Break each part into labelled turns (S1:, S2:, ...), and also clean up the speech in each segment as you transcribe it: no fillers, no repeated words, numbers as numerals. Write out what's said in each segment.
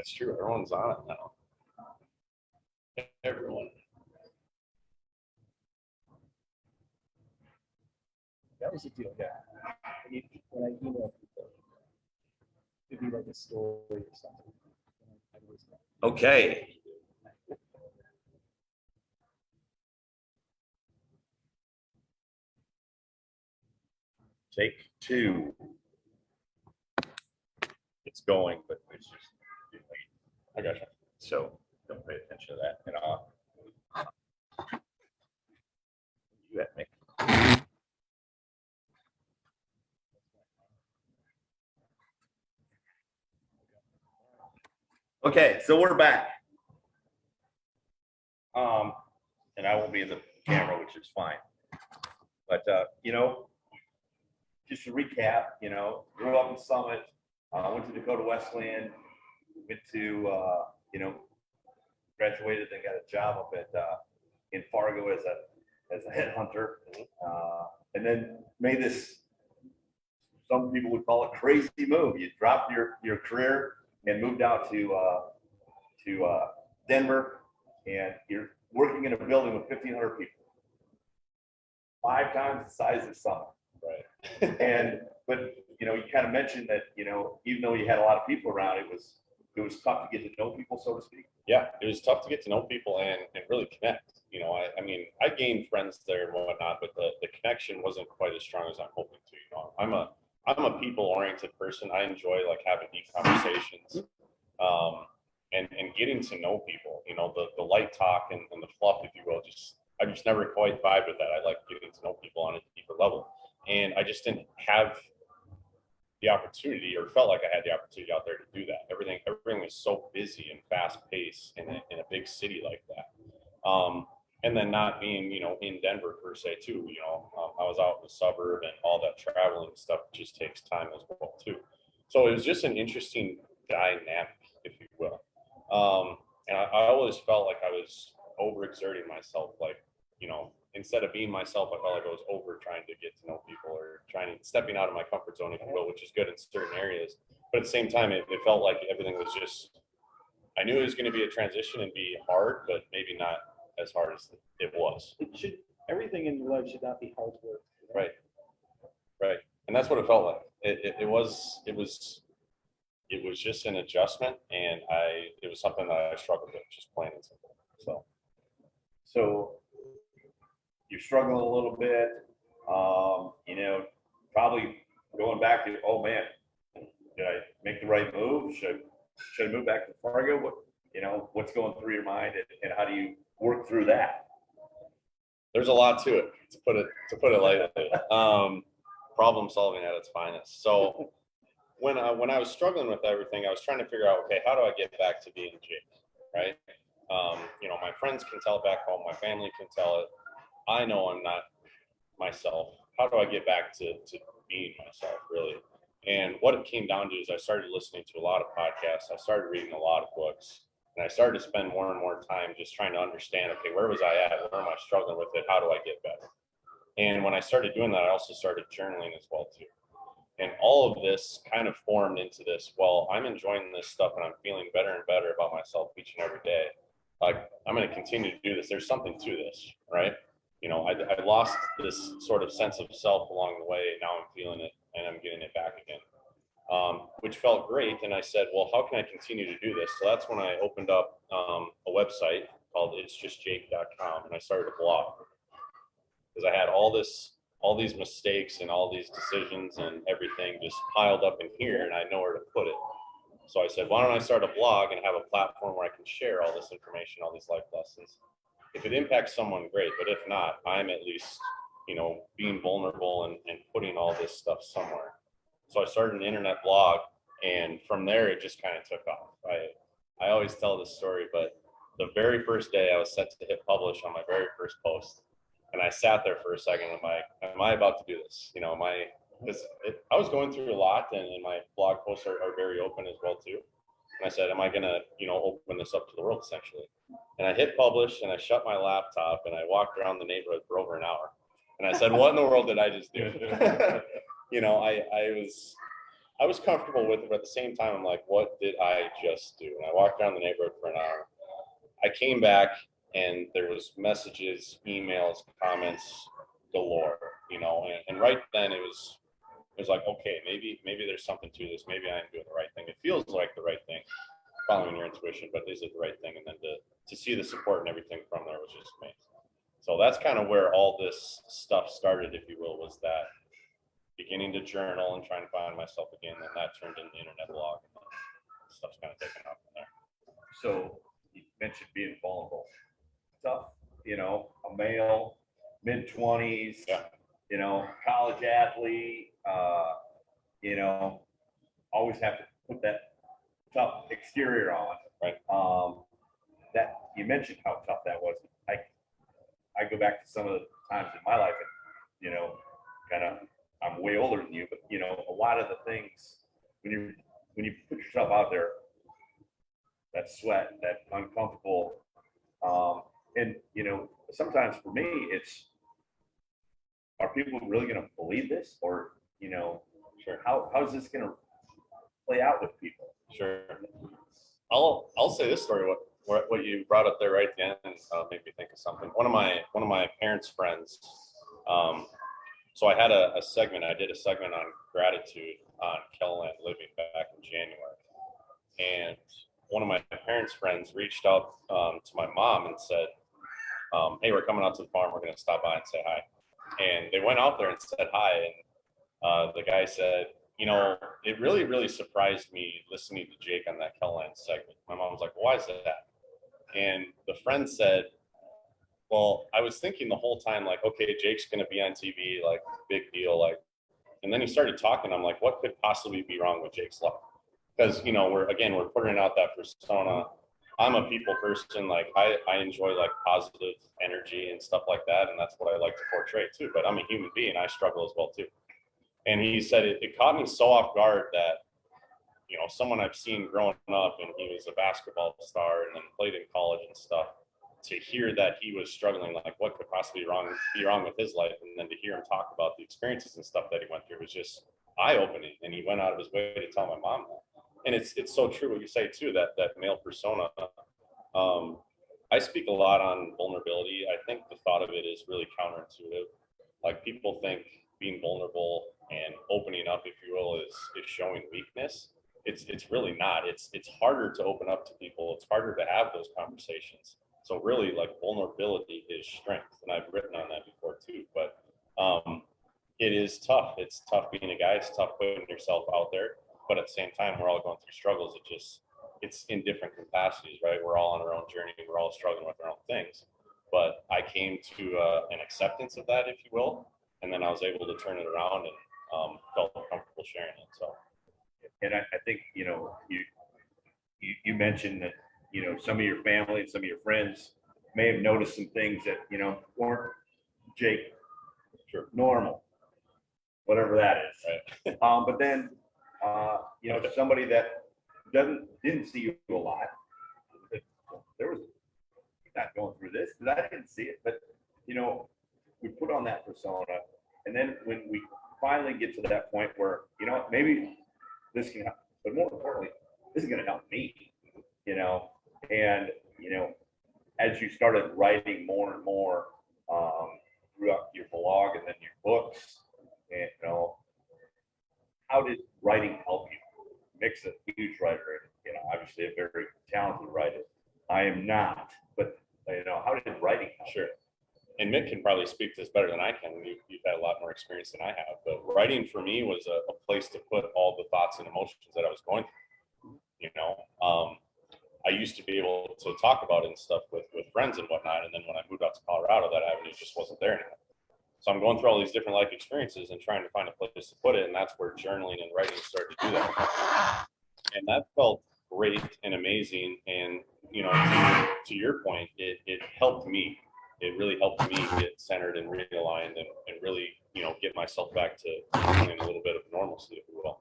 S1: That's true. Everyone's on it now. Everyone.
S2: That was a deal, yeah. When I email people, it'd be like a story or something.
S1: Okay. Take 2. It's going, but it's just too late. I gotcha. So don't pay attention to that at all. You got me. Okay, so we're back. And I won't be in the camera, which is fine. But you know, just to recap, you know, grew up in Summit, went to Dakota Wesleyan, went to you know, graduated, then got a job up at in Fargo as a headhunter, and then made this, some people would call it crazy move. You dropped your career and moved out to Denver, and you're working in a building with 1,500 people, 5 times the size of Summit. Right. But you know, you kind of mentioned that, you know, even though you had a lot of people around, it was tough to get to know people, so to speak. Yeah, it was tough to get to know people and really connect. You know, I mean, I gained friends there and whatnot, but the connection wasn't quite as strong as I'm hoping to. You know, I'm a people-oriented person. I enjoy like having deep conversations, and getting to know people. You know, the light talk and the fluff, if you will. I just never quite vibed with that. I like getting to know people on a deeper level, and I just didn't have the opportunity, or felt like I had the opportunity out there to do that. Everything was so busy and fast paced in a big city like that. And then not being, you know, in Denver per se too, you know, I was out in the suburb, and all that traveling stuff just takes time as well too. So it was just an interesting dynamic, if you will. And I always felt like I was overexerting myself, like, you know, instead of being myself, I felt like I was over trying to get to know people, or stepping out of my comfort zone, if you will, which is good in certain areas. But at the same time, it felt like everything was just, I knew it was going to be a transition and be hard, but maybe not as hard as it was.
S2: Everything in your life should not be hard work. You know?
S1: Right. And that's what it felt like. It was just an adjustment, and it was something that I struggled with, just plain and simple.
S3: So you're struggling a little bit, you know, probably going back to, oh man, did I make the right move? Should I move back to Fargo? What, you know, what's going through your mind, and how do you work through that?
S1: There's a lot to it, to put it lightly. Problem solving at its finest. So when I was struggling with everything, I was trying to figure out, okay, how do I get back to being Jake, right? You know, my friends can tell it back home, my family can tell it. I know I'm not myself. How do I get back to being myself, really? And what it came down to is I started listening to a lot of podcasts. I started reading a lot of books, and I started to spend more and more time just trying to understand, okay, where was I at? Where am I struggling with it? How do I get better? And when I started doing that, I also started journaling as well too. And all of this kind of formed into this, well, I'm enjoying this stuff and I'm feeling better and better about myself each and every day. Like, I'm going to continue to do this. There's something to this, right? You know, I lost this sort of sense of self along the way. Now I'm feeling it, and I'm getting it back again, which felt great. And I said, well, how can I continue to do this? So that's when I opened up a website called itsjustjake.com, and I started a blog, because I had all these mistakes and all these decisions and everything just piled up in here, and I had nowhere to put it. So I said, why don't I start a blog and have a platform where I can share all this information, all these life lessons. If it impacts someone, great. But if not, I'm at least, you know, being vulnerable and putting all this stuff somewhere. So I started an internet blog, and from there, it just kind of took off. I always tell this story, but the very first day I was set to hit publish on my very first post. And I sat there for a second. I'm like, am I about to do this? You know, I was going through a lot, and my blog posts are very open as well too. And I said, am I going to, you know, open this up to the world essentially? And I hit publish, and I shut my laptop, and I walked around the neighborhood for over an hour. And I said, what in the world did I just do? You know, I I was comfortable with it, but at the same time, I'm like, what did I just do? And I walked around the neighborhood for an hour. I came back and there was messages, emails, comments galore, you know, and right then it was like, okay, maybe there's something to this. Maybe I'm doing the right thing. It feels like the right thing, following your intuition, but is it the right thing? And then to see the support and everything from there was just amazing. So that's kind of where all this stuff started, if you will, was that beginning to journal and trying to find myself again. And that turned into the internet blog. And stuff's kind of taken off from there.
S3: So you mentioned being vulnerable. Tough, you know, a male, mid-20s,
S1: Yeah.
S3: you know, college athlete, you know, always have to put that tough exterior on.
S1: Right.
S3: That you mentioned how tough that was. I go back to some of the times in my life, and you know, kind of, I'm way older than you, but you know, a lot of the things when you put yourself out there, that sweat, that uncomfortable, and you know, sometimes for me, it's, are people really going to believe this, or you know,
S1: Sure.
S3: How's this going to play out with people?
S1: Sure. I'll say this story. What you brought up there right at the end made me think of something. One of my parents' friends. So I had a segment. I did a segment on gratitude on Kneeland Living back in January, and one of my parents' friends reached out to my mom and said, "Hey, we're coming out to the farm. We're going to stop by and say hi." And they went out there and said hi, and the guy said, you know, it really, really surprised me listening to Jake on that Kneeland segment. My mom was like, why is that? And the friend said, well, I was thinking the whole time, like, okay, Jake's going to be on TV, like, big deal. Like, and then he started talking. I'm like, what could possibly be wrong with Jake's life? Because, you know, we're putting out that persona. I'm a people person. Like, I enjoy like positive energy and stuff like that. And that's what I like to portray too. But I'm a human being. I struggle as well too. And he said it caught me so off guard that, you know, someone I've seen growing up, and he was a basketball star and then played in college and stuff, to hear that he was struggling, like what could possibly be wrong with his life, and then to hear him talk about the experiences and stuff that he went through was just eye-opening. And he went out of his way to tell my mom that. And it's so true what you say too, that male persona. I speak a lot on vulnerability. I think the thought of it is really counterintuitive. Like, people think being vulnerable and opening up, if you will, is showing weakness. It's really not. It's harder to open up to people. It's harder to have those conversations. So really, like, vulnerability is strength, and I've written on that before too. But it is tough. It's tough being a guy. It's tough putting yourself out there. But at the same time, we're all going through struggles. It's in different capacities, right? We're all on our own journey. We're all struggling with our own things. But I came to an acceptance of that, if you will, and then I was able to turn it around and felt comfortable sharing it. So,
S3: And I think, you know, you mentioned that, you know, some of your family and some of your friends may have noticed some things that, you know, weren't Jake,
S1: sure,
S3: normal, whatever that is.
S1: right.
S3: But then, you know, somebody that didn't see you a lot, there was not going through this because I didn't see it, but you know, we put on that persona, and then when we finally get to that point where, you know, maybe this can help, but more importantly, this is going to help me, you know. And you know, as you started writing more and more throughout your blog and then your books, and you know, how did writing help you? Mick's a huge writer, and you know, obviously a very talented writer. I am not, but you know, how did writing help?
S1: Sure. And Mick can probably speak to this better than I can. You've had a lot more experience than I have. But writing for me was a place to put all the thoughts and emotions that I was going through. You know, I used to be able to talk about it and stuff with friends and whatnot. And then when I moved out to Colorado, that avenue just wasn't there anymore. So I'm going through all these different life experiences and trying to find a place to put it. And that's where journaling and writing started to do that. And that felt great and amazing. And, you know, to your point, it helped me. It really helped me get centered and realigned and really, you know, get myself back to feeling a little bit of normalcy, if you will.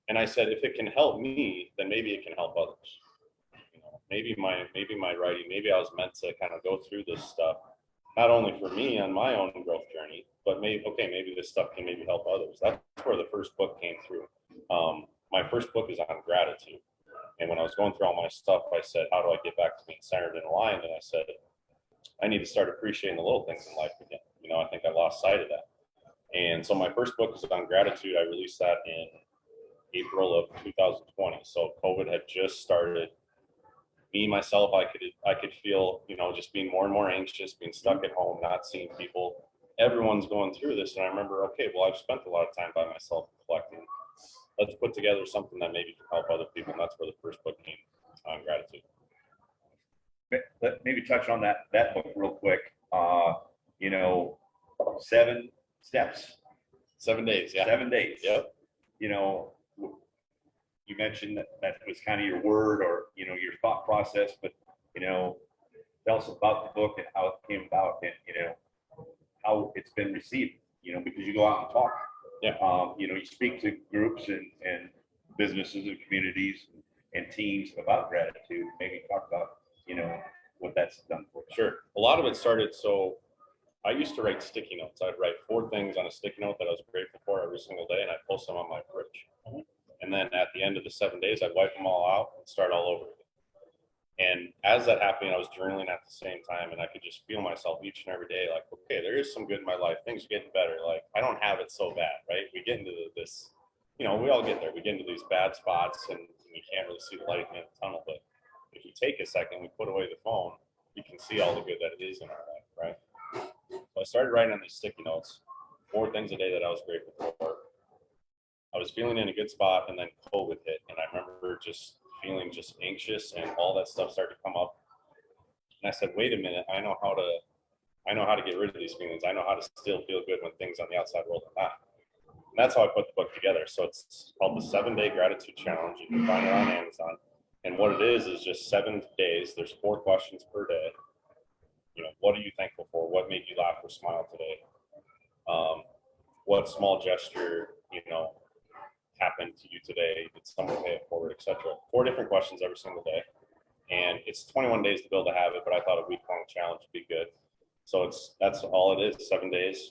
S1: And I said, if it can help me, then maybe it can help others. You know, maybe my writing, maybe I was meant to kind of go through this stuff, not only for me on my own growth journey, but maybe this stuff can maybe help others. That's where the first book came through. My first book is on gratitude. And when I was going through all my stuff, I said, how do I get back to being centered and aligned? And I said, I need to start appreciating the little things in life again. You know, I think I lost sight of that. And so my first book is on gratitude. I released that in April of 2020. So COVID had just started. Me, myself, I could feel, you know, just being more and more anxious, being stuck at home, not seeing people. Everyone's going through this. And I remember, okay, well, I've spent a lot of time by myself collecting. Let's put together something that maybe can help other people. And that's where the first book came, on gratitude.
S3: Let maybe touch on that book real quick. You know, 7 steps.
S1: 7 days, yeah.
S3: 7 days.
S1: Yep.
S3: You know, you mentioned that was kind of your word or, you know, your thought process, but, you know, tell us about the book and how it came about and, you know, how it's been received, you know, because you go out and talk.
S1: Yeah.
S3: You know, you speak to groups and businesses and communities and teams about gratitude. Maybe talk about, you know, what that's done for you.
S1: Sure. A lot of it started, so I used to write sticky notes. I'd write 4 things on a sticky note that I was grateful for every single day, and I'd post them on my fridge. And then at the end of the 7 days, I'd wipe them all out and start all over again. And as that happened, I was journaling at the same time, and I could just feel myself each and every day, like, okay, there is some good in my life. Things are getting better. Like, I don't have it so bad, right? We get into this, you know, we all get there. We get into these bad spots, and we can't really see the light in the tunnel. But if you take a second, we put away the phone, you can see all the good that it is in our life, right? So I started writing on these sticky notes, 4 things a day that I was grateful for. I was feeling in a good spot, and then COVID hit, and I remember just feeling just anxious, and all that stuff started to come up. And I said, wait a minute, I know how to get rid of these feelings. I know how to still feel good when things on the outside world are not. And that's how I put the book together. So it's called the 7-Day Gratitude Challenge. You can find it on Amazon. And what it is just 7 days. There's 4 questions per day. You know, what are you thankful for? What made you laugh or smile today? What small gesture, you know, happened to you today? Did someone pay it forward, etc. 4 different questions every single day. And it's 21 days to build a habit, but I thought a week-long challenge would be good. So that's all it is, 7 days,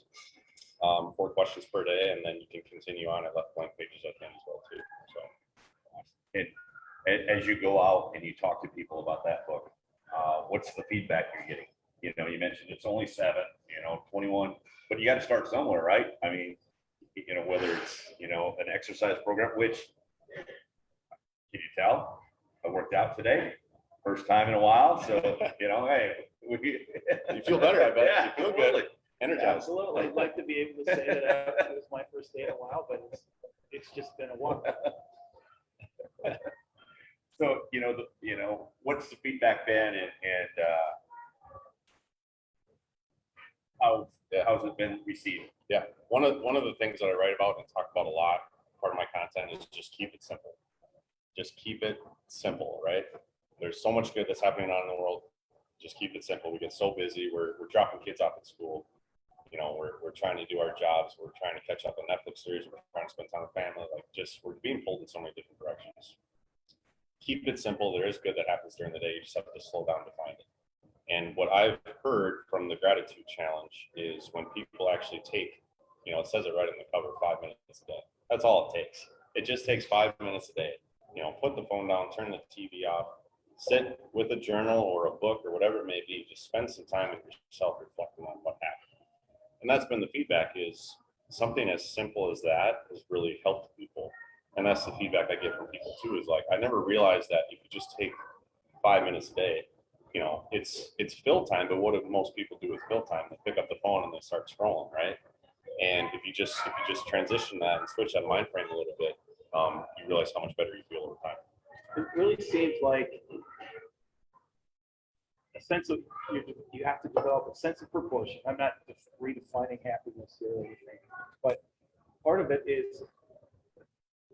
S1: 4 questions per day, and then you can continue on. I left blank pages at the end as well too. So,
S3: and as you go out and you talk to people about that book, what's the feedback you're getting? You know, you mentioned it's only 7, you know, 21, but you got to start somewhere, right? I mean, you know, whether it's, you know, an exercise program, which, can you tell? I worked out today, first time in a while. So, you know, hey,
S1: you feel better, I bet.
S3: Yeah,
S1: you feel good. Energized.
S2: Absolutely. I'd like to be able to say that it was my first day in a while, but it's just been a while.
S3: So, you know, what's the feedback been and how's it been received?
S1: Yeah, one of the things that I write about and talk about a lot, part of my content is just keep it simple. Just keep it simple, right? There's so much good that's happening out in the world. Just keep it simple. We get so busy. We're dropping kids off at school. You know, we're trying to do our jobs. We're trying to catch up on Netflix series. We're trying to spend time with family. Like, just we're being pulled in so many different directions. Keep it simple. There is good that happens during the day. You just have to slow down to find it. And what I've heard from the gratitude challenge is when people actually take, you know, it says it right on the cover, 5 minutes a day. That's all it takes. It just takes 5 minutes a day. You know, put the phone down, turn the TV off, sit with a journal or a book or whatever it may be. Just spend some time with yourself reflecting on what happened. And that's been the feedback, is something as simple as that has really helped people. And that's the feedback I get from people too, is like, I never realized that if you just take 5 minutes a day, you know, it's fill time, but what do most people do with fill time? They pick up the phone and they start scrolling, right? And if you just transition that and switch that mind frame a little bit, you realize how much better you feel over time.
S2: It really seems like a sense of, you have to develop a sense of proportion. I'm not redefining happiness here or anything, but part of it is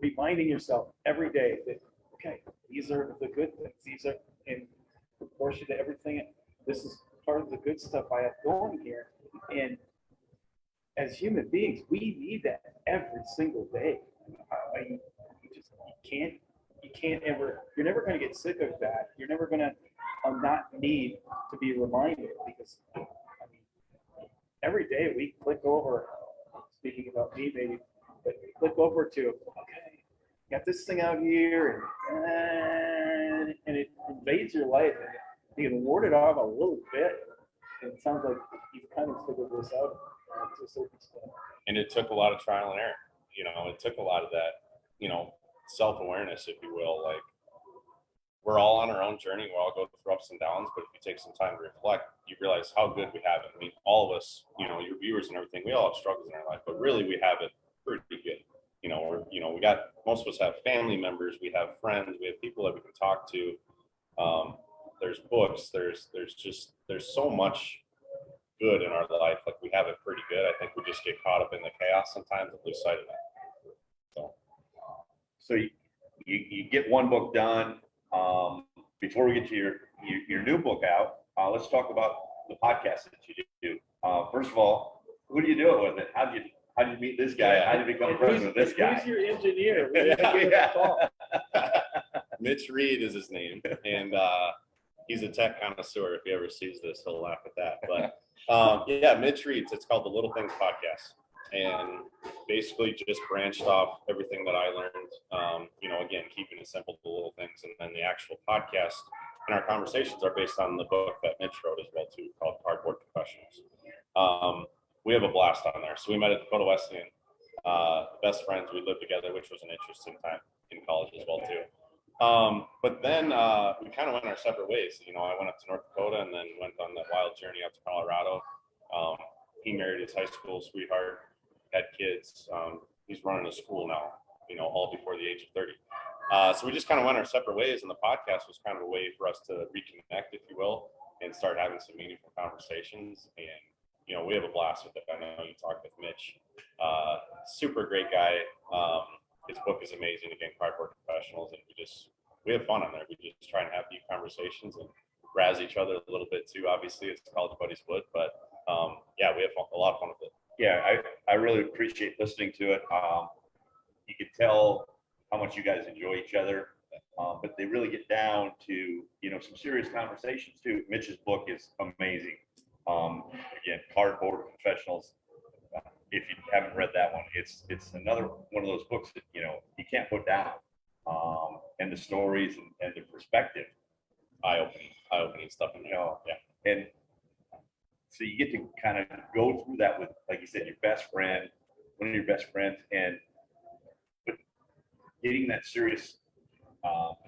S2: reminding yourself every day that, okay, these are the good things. These are in proportion to everything. This is part of the good stuff I have going here. And as human beings, we need that every single day. You can't ever, you're never going to get sick of that. You're never going to not need to be reminded, because I mean, every day we click over, speaking about me maybe, But you click over to, okay, got this thing out here, and it invades your life, and you can ward it off a little bit. And it sounds like you've kind of figured this out to a certain extent.
S1: And it took a lot of trial and error. It took a lot of that, self-awareness, if you will. Like, we're all on our own journey. We all go through ups and downs, but if you take some time to reflect, you realize how good we have it. I mean, all of us, your viewers and everything, we all have struggles in our life, but really we have it pretty good. We got, most of us have family members, we have friends, we have people that we can talk to. There's books, there's so much good in our life. Like, we have it pretty good. I think we just get caught up in the chaos sometimes and lose sight of that.
S3: So you get one book done. Before we get to your new book out, let's talk about the podcast that you do. First of all, who do you do it with? It? How did you meet this guy? How did you become friends with this guy?
S2: Who's your engineer?
S1: Mitch Reed is his name, and he's a tech connoisseur. If he ever sees this, he'll laugh at that. But Mitch Reed. It's called the Little Things Podcast, and basically just branched off everything that I learned. Again, keeping it simple, the little things, and then the actual podcast and our conversations are based on the book that Mitch wrote as well too, called Cardboard Professionals. We have a blast on there. So we met at Dakota Wesleyan, best friends. We lived together, which was an interesting time in college as well too. But then we kind of went our separate ways. I went up to North Dakota and then went on that wild journey up to Colorado. He married his high school sweetheart, had kids. He's running a school now, all before the age of 30. So we just kind of went our separate ways, and the podcast was kind of a way for us to reconnect, if you will, and start having some meaningful conversations. And we have a blast with it. I know you talked with Mitch, super great guy. His book is amazing. Again, Cardboard Professionals, and we have fun on there. We just try and have deep conversations and razz each other a little bit too. Obviously, it's college buddies would, but we have a lot of fun with it.
S3: Yeah, I really appreciate listening to it. You can tell how much you guys enjoy each other, but they really get down to some serious conversations too. Mitch's book is amazing. Again, Cardboard Professionals. If you haven't read that one, it's another one of those books that you can't put down. And the stories and the perspective,
S1: eye-opening stuff in there. Yeah.
S3: And so you get to kind of go through that with, like you said, your best friend, one of your best friends, but getting that serious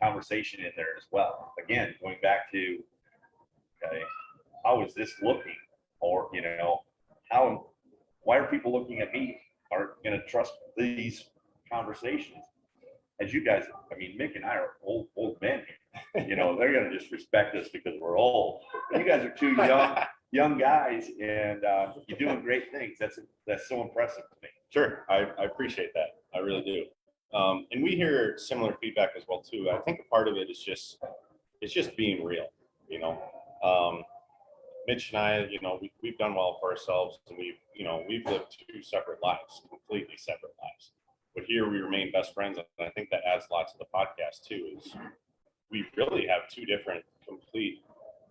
S3: conversation in there as well. Again, going back to, okay, how is this looking? Or, why are people looking at me? Aren't going to trust these conversations? As you guys, Mick and I are old men. They're going to just respect us because we're old. But you guys are two young guys, and you're doing great things. That's so impressive to me.
S1: Sure, I appreciate that. I really do. And we hear similar feedback as well too. I think a part of it is just being real. Mitch and I, we've done well for ourselves, and we've lived two separate lives, completely separate lives. But here we remain best friends, and I think that adds a lot to the podcast too. Is we really have two different complete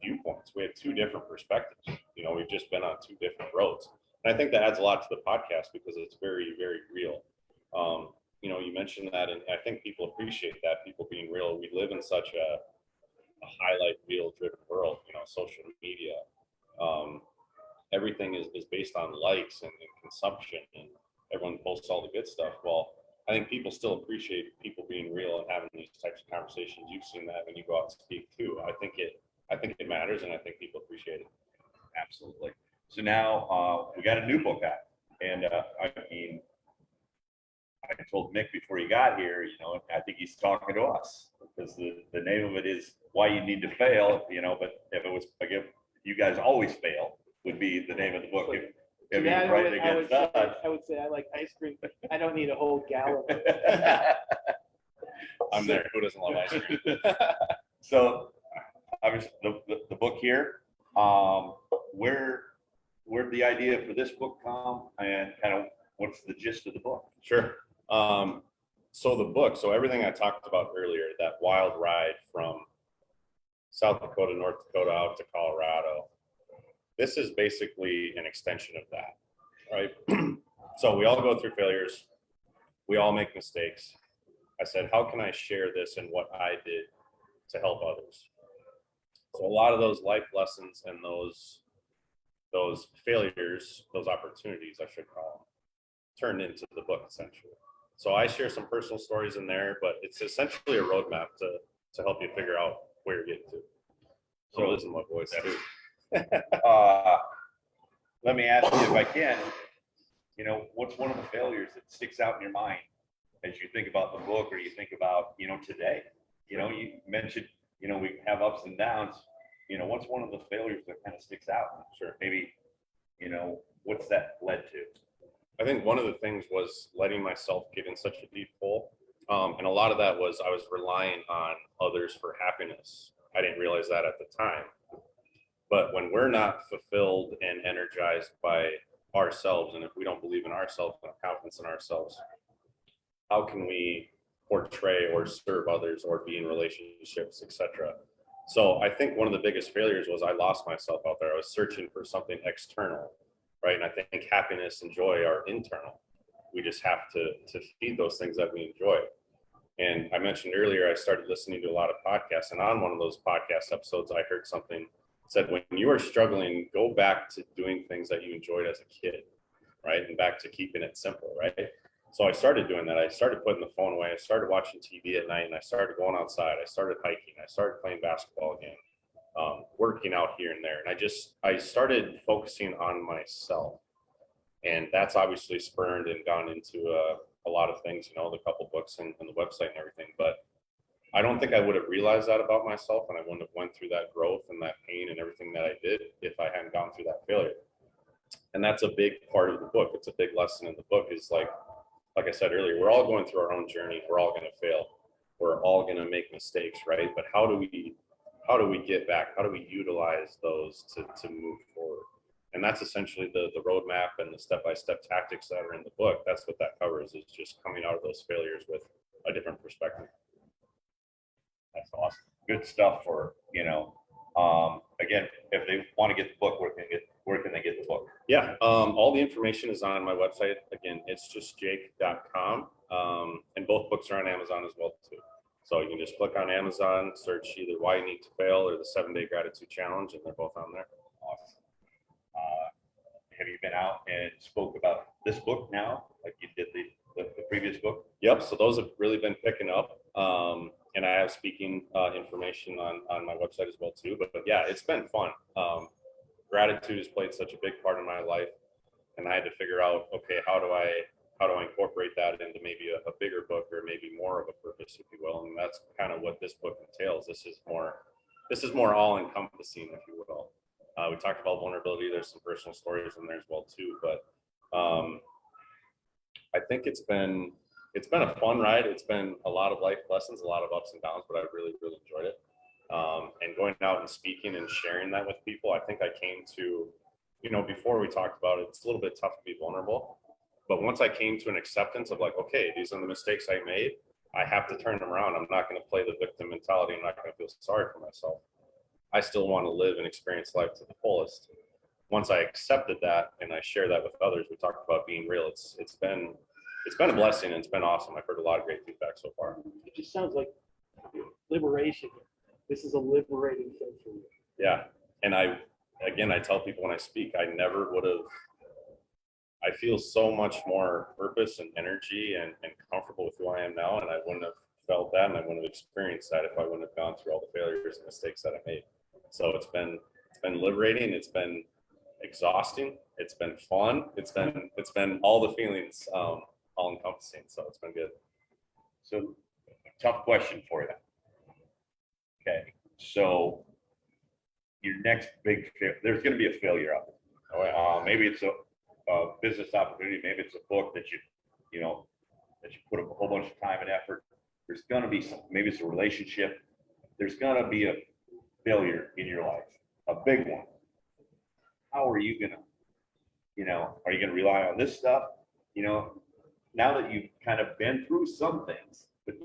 S1: viewpoints. We have two different perspectives. We've just been on two different roads, and I think that adds a lot to the podcast because it's very, very real. You mentioned that, and I think people appreciate that. People being real. We live in such a highlight reel driven world. Social media. Everything is based on likes and consumption, and everyone posts all the good stuff. Well, I think people still appreciate people being real and having these types of conversations. You've seen that when you go out and speak too. I think it matters, and I think people appreciate it.
S3: Absolutely. So now we got a new book out, and I told Mick before he got here, I think he's talking to us because the name of it is Why You Need to Fail, but if you guys always fail would be the name of the book. If you're writing against us.
S2: I would say I like ice cream, but I don't need a whole gallon.
S1: I'm there. Who doesn't love ice cream?
S3: So obviously the book here, where did the idea for this book come, and kind of what's the gist of the book?
S1: Sure. So everything I talked about earlier, that wild ride from South Dakota, North Dakota out to Colorado, this is basically an extension of that, right? So we all go through failures. we all make mistakes. I said, how can I share this and what I did to help others? So a lot of those life lessons and those failures, those opportunities, I should call them, turned into the book essentially. So I share some personal stories in there, but it's essentially a roadmap to help you figure out where you're getting to. So listen to my voice too.
S3: Let me ask you if I can, what's one of the failures that sticks out in your mind as you think about the book or you think about, today? You mentioned, we have ups and downs. What's one of the failures that kind of sticks out? Sure. Maybe, what's that led to?
S1: I think one of the things was letting myself get in such a deep hole. And a lot of that was I was relying on others for happiness. I didn't realize that at the time. But when we're not fulfilled and energized by ourselves, and if we don't believe in ourselves and have confidence in ourselves, how can we portray or serve others or be in relationships, etc.? So I think one of the biggest failures was I lost myself out there. I was searching for something external, right? And I think happiness and joy are internal. We just have to feed those things that we enjoy. And I mentioned earlier, I started listening to a lot of podcasts, and on one of those podcast episodes, I heard something said, when you are struggling, go back to doing things that you enjoyed as a kid, right? And back to keeping it simple, right? So I started doing that. I started putting the phone away. I started watching TV at night, and I started going outside. I started hiking. I started playing basketball again, working out here and there. And I started focusing on myself. And that's obviously spurned and gone into a lot of things, the couple books and the website and everything. But I don't think I would have realized that about myself, and I wouldn't have went through that growth and that pain and everything that I did if I hadn't gone through that failure. And that's a big part of the book. It's a big lesson in the book is like I said earlier, we're all going through our own journey. We're all going to fail. We're all going to make mistakes, right? But how do we get back? How do we utilize those to move forward? And that's essentially the roadmap and the step-by-step tactics that are in the book. That's what that covers, is just coming out of those failures with a different perspective.
S3: That's awesome. Good stuff for, again, if they want to get the book, where can they get the book?
S1: Yeah, all the information is on my website. Again, it's just jake.com. And both books are on Amazon as well too. So you can just click on Amazon, search either Why You Need to Fail or the 7-Day Gratitude Challenge, and they're both on there.
S3: Awesome. Have you been out and spoke about this book now, like you did the previous book?
S1: Yep. So those have really been picking up. And I have speaking information on my website as well too. But yeah, it's been fun. Gratitude has played such a big part in my life, and I had to figure out, okay, how do I incorporate that into maybe a bigger book or maybe more of a purpose, if you will. And that's kind of what this book entails. This is more all encompassing, if you will. We talked about vulnerability. There's some personal stories in there as well too, but I think it's been a fun ride. It's been a lot of life lessons, a lot of ups and downs, but I really, really enjoyed it. And going out and speaking and sharing that with people, I think I came to, before we talked about it, it's a little bit tough to be vulnerable. But once I came to an acceptance of like, okay, these are the mistakes I made, I have to turn them around. I'm not going to play the victim mentality. I'm not going to feel sorry for myself. I still want to live and experience life to the fullest. Once I accepted that and I share that with others, we talked about being real. It's been a blessing, and it's been awesome. I've heard a lot of great feedback so far.
S2: It just sounds like liberation. This is a liberating thing for you.
S1: Yeah. And I tell people when I speak, I never would have, I feel so much more purpose and energy and comfortable with who I am now. And I wouldn't have felt that, and I wouldn't have experienced that if I wouldn't have gone through all the failures and mistakes that I made. So it's been liberating. It's been exhausting. It's been fun. It's been all the feelings, all encompassing. So it's been good.
S3: So, tough question for you. Okay, so your next big there's going to be a failure out there.
S1: Oh, yeah.
S3: Maybe it's a business opportunity. Maybe it's a book that you put a whole bunch of time and effort. There's going to be some. Maybe it's a relationship. There's going to be a failure in your life, a big one. How are you going to, are you going to rely on this stuff? Now that you've kind of been through some things, but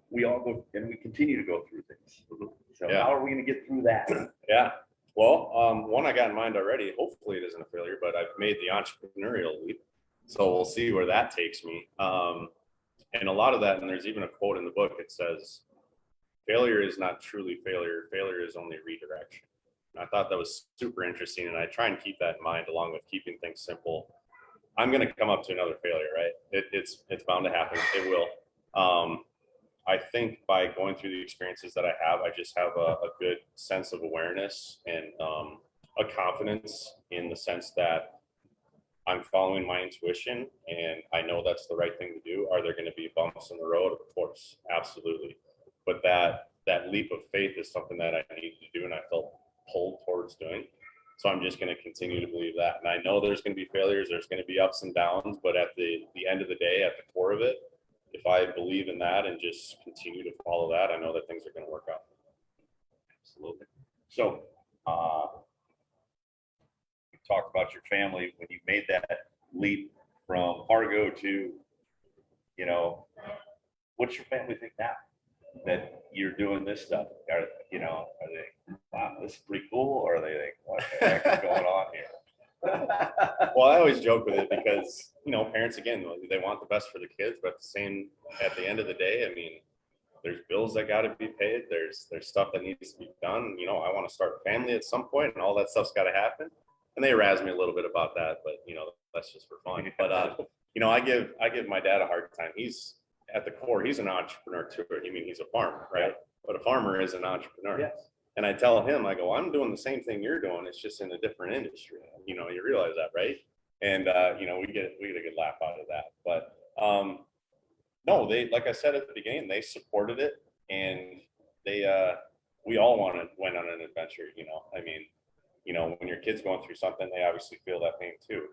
S3: we all go and we continue to go through things. So
S1: Yeah.
S3: How are we going to get through that?
S1: Yeah. Well, one I got in mind already. Hopefully it isn't a failure, but I've made the entrepreneurial leap. So we'll see where that takes me. And a lot of that, and there's even a quote in the book, it says, failure is not truly failure. Failure is only redirection. And I thought that was super interesting. And I try and keep that in mind along with keeping things simple. I'm going to come up to another failure, right? It's bound to happen. It will. I think by going through the experiences that I have, I just have a good sense of awareness and a confidence in the sense that I'm following my intuition and I know that's the right thing to do. Are there going to be bumps in the road? Of course, absolutely. But that leap of faith is something that I need to do and I felt pulled towards doing. So I'm just going to continue to believe that. And I know there's going to be failures, there's going to be ups and downs, but at the end of the day, at the core of it, if I believe in that and just continue to follow that, I know that things are going to work out.
S3: Absolutely. So, you talked about your family when you made that leap from Fargo to, you know, what's your family think now that you're doing this stuff? Are they, wow, this is pretty cool? Or are they like, what the heck is going on here?
S1: Well, I always joke with it because, parents, again, they want the best for the kids, but at the end of the day, I mean, there's bills that got to be paid. There's stuff that needs to be done. I want to start a family at some point and all that stuff's got to happen. And they razz me a little bit about that, but that's just for fun. But, I give my dad a hard time. He's at the core, he's an entrepreneur too. He's a farmer, right? But a farmer is an entrepreneur.
S2: Yes.
S1: And I tell him, I go, I'm doing the same thing you're doing. It's just in a different industry. You realize that, right? And, we get a good laugh out of that. But no, they, like I said at the beginning, they supported it. And we all went on an adventure, when your kid's going through something, they obviously feel that pain too.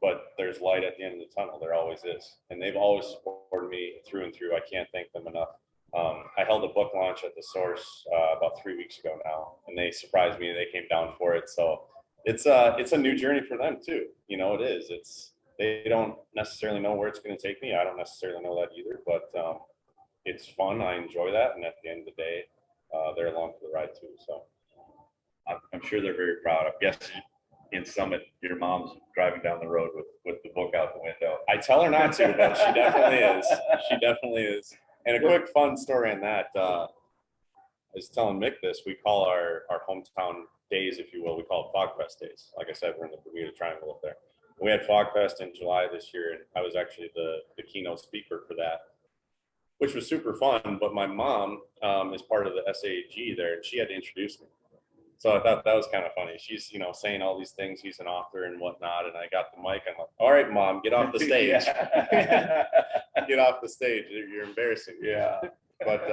S1: But there's light at the end of the tunnel. There always is. And they've always supported me through and through. I can't thank them enough. I held a book launch at the Source about 3 weeks ago now, and they surprised me. They came down for it. So it's a new journey for them too. It is. They don't necessarily know where it's going to take me. I don't necessarily know that either, but it's fun. I enjoy that. And at the end of the day, they're along for the ride too. So
S3: I'm sure they're very proud. I'm guessing in Summit, your mom's driving down the road with the book out the window.
S1: I tell her not to, but she definitely is. She definitely is. And a quick fun story on that. I was telling Mick this. We call our hometown days, if you will, we call it Fogfest days. Like I said, we're in the Bermuda Triangle up there. We had Fogfest in July this year, and I was actually the keynote speaker for that, which was super fun. But my mom is part of the SAG there, and she had to introduce me. So I thought that was kind of funny. She's, saying all these things. He's an author and whatnot. And I got the mic. I'm like, all right, Mom, get off the stage. Get off the stage. You're embarrassing me.
S3: Yeah.
S1: But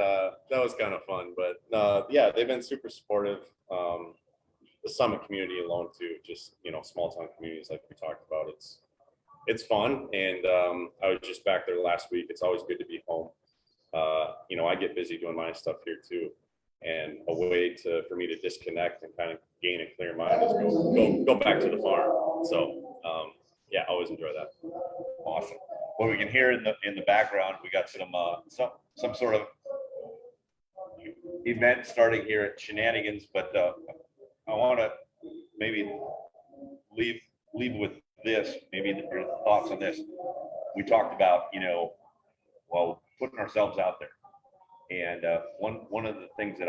S1: that was kind of fun. But yeah, they've been super supportive. The Summit community alone too, just, small town communities like we talked about. It's fun. And I was just back there last week. It's always good to be home. I get busy doing my stuff here too. And a way for me to disconnect and kind of gain a clear mind is go back to the farm. So yeah, always enjoy that.
S3: Awesome. Well, we can hear in the background, we got some sort of event starting here at Shenanigans, but I want to maybe leave with this, maybe your thoughts on this. We talked about, putting ourselves out there. And one of the things that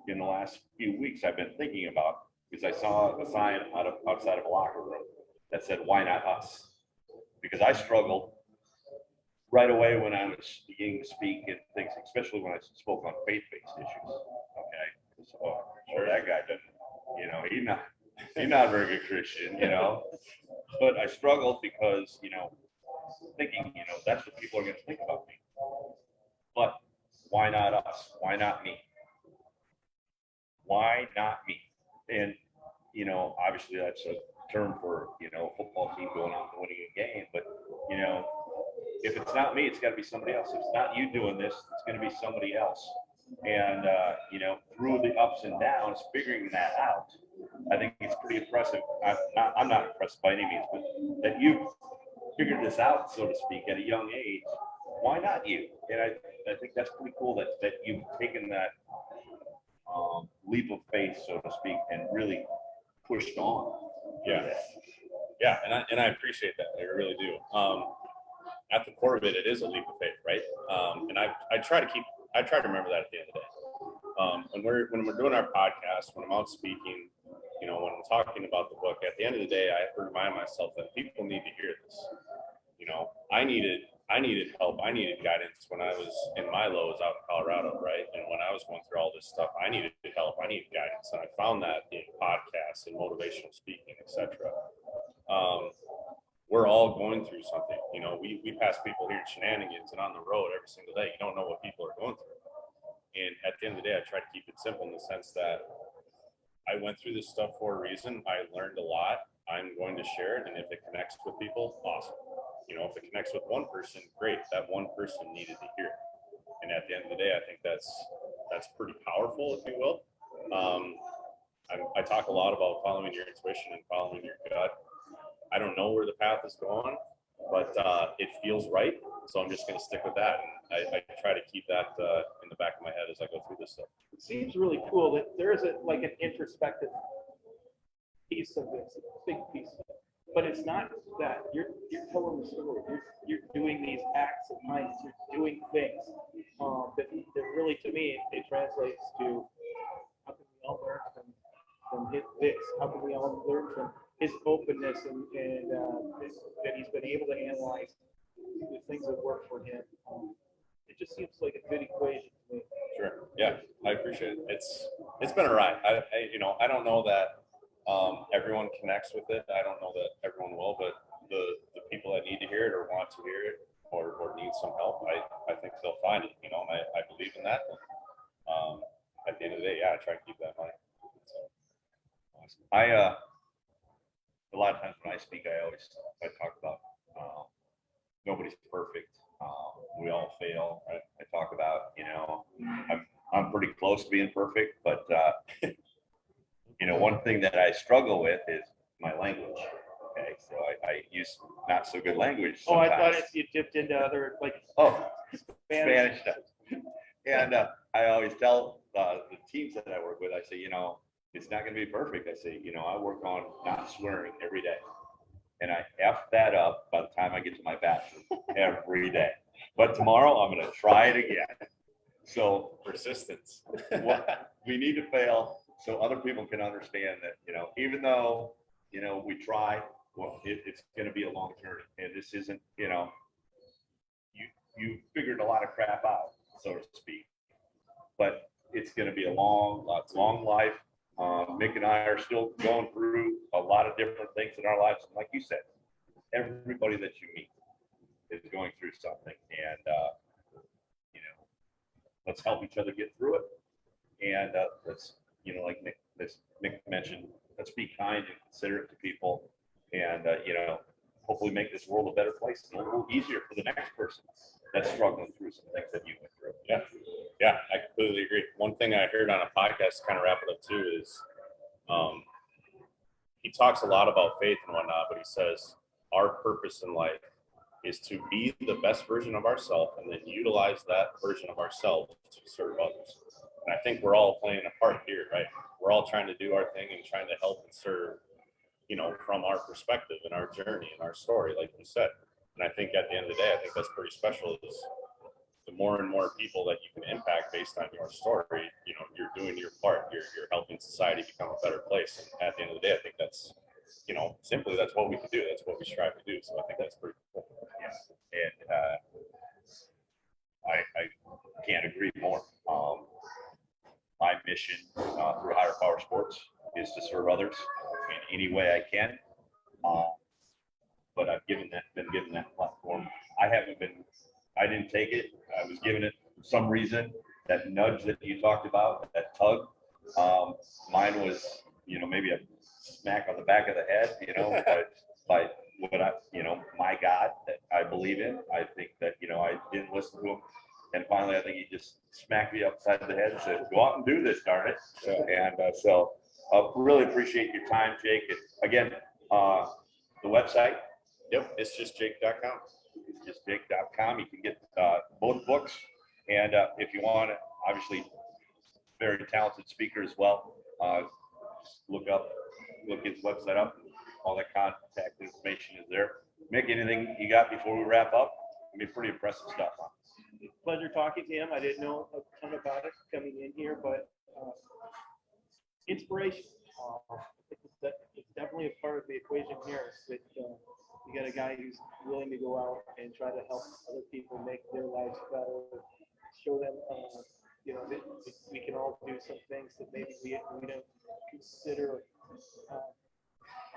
S3: in the last few weeks, I've been thinking about is I saw a sign outside of a locker room that said, "Why not us?" Because I struggled right away when I was beginning to speak and things, especially when I spoke on faith-based issues. Okay, so sure that guy doesn't, he's not a very good Christian, But I struggled because, thinking, that's what people are going to think about me. But why not us? Why not me? Why not me? And, obviously that's a term for, a football team going out and winning a game. But, if it's not me, it's got to be somebody else. If it's not you doing this, it's going to be somebody else. And, through the ups and downs, figuring that out, I think it's pretty impressive. I'm not impressed by any means, but that you figured this out, so to speak, at a young age. Why not you? And I think that's pretty cool that you've taken that leap of faith, so to speak, and really pushed on.
S1: Yeah. Yeah, and I appreciate that. I really do. At the core of it, it is a leap of faith, right? And I try to remember that at the end of the day. When we're doing our podcast, when I'm out speaking, you know, when I'm talking about the book, at the end of the day, I have to remind myself that people need to hear this. You know, I needed help. I needed guidance when I was in my lows out in Colorado, right? And when I was going through all this stuff, I needed help. I needed guidance, and I found that in podcasts and motivational speaking, etc. We're all going through something. You know, we pass people here shenanigans and on the road every single day. You don't know what people are going through. And at the end of the day, I try to keep it simple in the sense that I went through this stuff for a reason. I learned a lot. I'm going to share it. And if it connects with people, awesome. You know, if it connects with one person, great. That one person needed to hear it. And at the end of the day, I think that's pretty powerful, if you will. I talk a lot about following your intuition and following your gut. I don't know where the path is going, but it feels right. So I'm just going to stick with that. And I try to keep that in the back of my head as I go through this stuff.
S2: It seems really cool that there is like an introspective piece of this, a big piece of it. But it's not that you're telling the story. You're doing these acts of kindness. You're doing things that really, to me, it translates to how can we all learn from this? How can we all learn from his openness and that he's been able to analyze the things that work for him. It just seems like a good equation to me.
S1: Sure. Yeah, I appreciate it. It's been a ride. I don't know that everyone connects with it. I don't know that everyone will, but the people that need to hear it or want to hear it or need some help, I think they'll find it. You know, and I believe in that. At the end of the day, yeah, I try to keep that in mind. So,
S3: awesome. A lot of times when I speak, I talk about nobody's perfect. We all fail. Right? I talk about, you know, I'm pretty close to being perfect, but you know, one thing that I struggle with is my language. Okay, so I use not so good language sometimes.
S2: Oh, I thought you dipped into other like
S3: Spanish stuff. And I always tell the teams that I work with, I say, you know, it's not going to be perfect. I say, you know, I work on not swearing every day. And I F that up by the time I get to my bachelor's every day. But tomorrow I'm going to try it again. So
S1: persistence.
S3: We need to fail so other people can understand that, you know, even though, you know, we try, well, it's going to be a long journey. And this isn't, you know, you figured a lot of crap out, so to speak. But it's going to be a long life. Mick and I are still going through a lot of different things in our lives. And like you said, everybody that you meet is going through something. And, you know, let's help each other get through it. And let's, you know, like Mick mentioned, let's be kind and considerate to people. And, you know, hopefully make this world a better place and a little easier for the next person that's struggling through some things that you went through.
S1: Yeah, I completely agree. One thing I heard on a podcast to kind of wrap it up too is he talks a lot about faith and whatnot, but he says our purpose in life is to be the best version of ourselves and then utilize that version of ourselves to serve others. And I think we're all playing a part here, right? We're all trying to do our thing and trying to help and serve, you know, from our perspective and our journey and our story, like you said. And I think at the end of the day, I think that's pretty special is the more and more people that you can impact based on your story, you know, you're doing your part, you're helping society become a better place. And at the end of the day, I think that's, you know, simply that's what we can do. That's what we strive to do. So I think that's pretty cool.
S3: Yeah. And I can't agree more. My mission through Higher Power Sports is to serve others in any way I can. But I've been given that platform. I didn't take it. I was given it for some reason. That nudge that you talked about, that tug, mine was, you know, maybe a smack on the back of the head, you know, by what I, you know, my God that I believe in. I think that, you know, I didn't listen to him. And finally, I think he just smacked me upside the head and said, go out and do this, darn it. And so really appreciate your time, Jake. And again, the website.
S1: Yep, it's just jake.com.
S3: It's just jake.com. You can get both books. And if you want, obviously, very talented speaker as well. Look his website up. all that contact information is there. Mick, anything you got before we wrap up? I mean, pretty impressive stuff, huh?
S2: Pleasure talking to him. I didn't know a ton about it coming in here, but inspiration. It's definitely a part of the equation here. That you got a guy who's willing to go out and try to help other people make their lives better, show them, that we can all do some things that maybe we don't consider,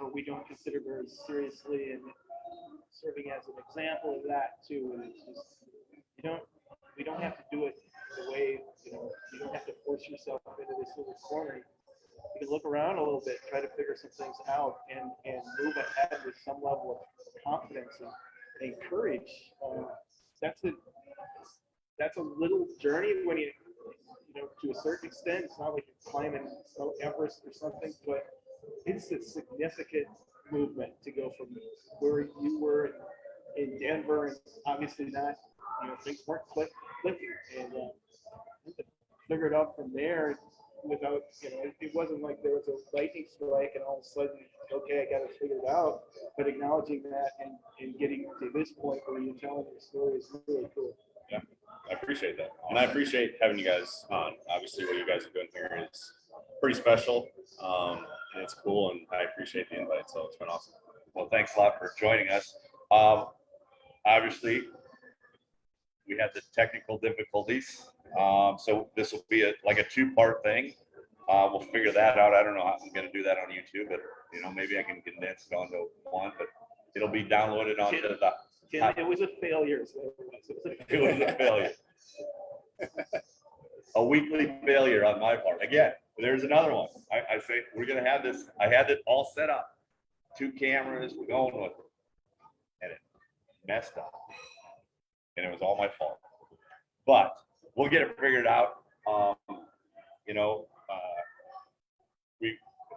S2: or we don't consider very seriously, and serving as an example of that too. And it's just, we don't have to do it the way, you don't have to force yourself into this little corner. You can look around a little bit, try to figure some things out, and move ahead with some level of confidence and courage. That's a little journey when you to a certain extent. It's not like you're climbing Mount Everest or something, but it's a significant movement to go from where you were in Denver, and obviously not, things weren't clicking, and to figure it out from there without, it wasn't like there was a lightning strike and all of a sudden, okay, I got to figure it out, but acknowledging that and getting to this point where you're telling your story is really cool.
S1: Yeah, I appreciate that. And I appreciate having you guys on. Obviously, what you guys are doing here is pretty special. And it's cool, and I appreciate the invite. So it's been awesome.
S3: Well, thanks a lot for joining us. Obviously, we had the technical difficulties. So this will be like a two-part thing. We'll figure that out. I don't know how I'm going to do that on YouTube, but maybe I can condense it onto one, but it'll be downloaded onto the.
S2: Tim, it was a failure.
S3: It was a failure. A weekly failure on my part. Again, there's another one. I say we're going to have this. I had it all set up. 2 cameras. We're going with it. And it messed up. And it was all my fault. But we'll get it figured out.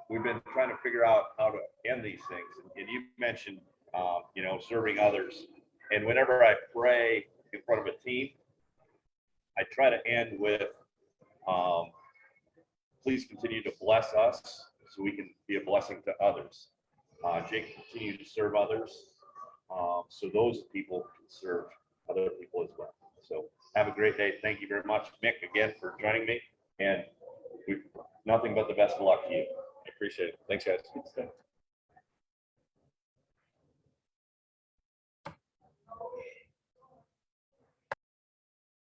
S3: We've been trying to figure out how to end these things. And you mentioned, serving others. And whenever I pray in front of a team, I try to end with, please continue to bless us so we can be a blessing to others. Jake, continue to serve others so those people can serve other people as well. So have a great day. Thank you very much, Mick, again for joining me. And nothing but the best of luck to you.
S1: I appreciate it. Thanks, guys.
S2: Good stuff.